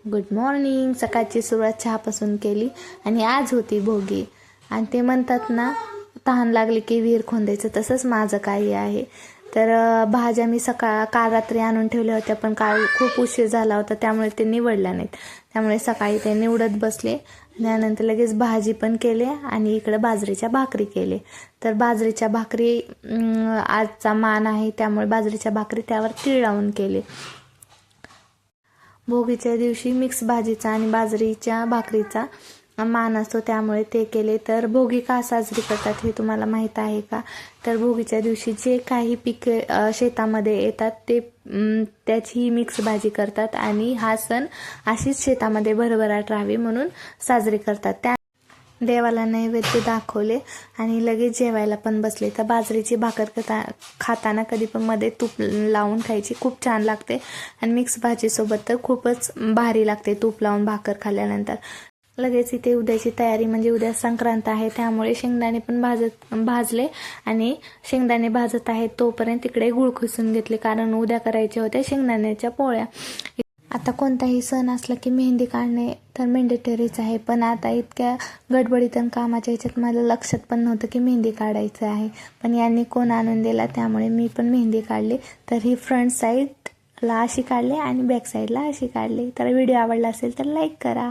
Good morning. सकाळची सुरुवात चहापासून केली आणि आज होती भोगी. आणि ते म्हणतात ना, तहान लागली की विहीर खोदायचं, तसंच माझं काही आहे. तर भाज्या मी काल रात्री आणून ठेवल्या होत्या, पण काल खूप उशीर झाला होता त्यामुळे ते निवडल्या नाहीत. त्यामुळे सकाळी ते निवडत बसले. त्यानंतर लगेच भाजी पण केले आणि इकडं बाजरीच्या भाकरी केले. तर बाजरीच्या भाकरी आजचा मान आहे त्यामुळे बाजरीच्या भाकरी त्यावर तीळ लावून केले. भोगीच्या दिवशी मिक्स भाजीचा आणि बाजरीच्या भाकरीचा मान असतो त्यामुळे ते केले. तर भोगी का साजरी करतात हे तुम्हाला माहीत आहे का? तर भोगीच्या दिवशी जे काही पिके शेतामध्ये येतात ते त्याची मिक्स भाजी करतात आणि हा सण अशीच शेतामध्ये भरभराट राहावी म्हणून साजरी करतात. त्या देवाला नैवेद्य दाखवले आणि लगेच जेवायला पण बसले. तर बाजरीची भाकर खाताना कधी पण मध्ये तूप लावून खायची, खूप छान लागते. आणि मिक्स भाजीसोबत तर खूपच भारी लागते तूप लावून भाकर खाल्ल्यानंतर. लगेच इथे उद्याची तयारी, म्हणजे उद्या संक्रांत आहे त्यामुळे शेंगदाणे पण भाजले आणि शेंगदाणे भाजत आहेत तोपर्यंत तिकडे गुळ खिसून घेतले, कारण उद्या करायचे होते शेंगदाण्याच्या पोळ्या. आता कोणताही सण असला की मेहंदी काढणे तर मेंडेटरीच आहे, पण आता इतक्या गडबडीत आणि कामाच्या ह्याच्यात मला लक्षात पण नव्हतं की मेहंदी काढायचं आहे. पण यांनी कोण आणून दिला त्यामुळे मी पण मेहंदी काढली. तर ही फ्रंट साईडला अशी काढली आणि बॅक साईडला अशी काढली. तर व्हिडिओ आवडला असेल तर लाईक करा.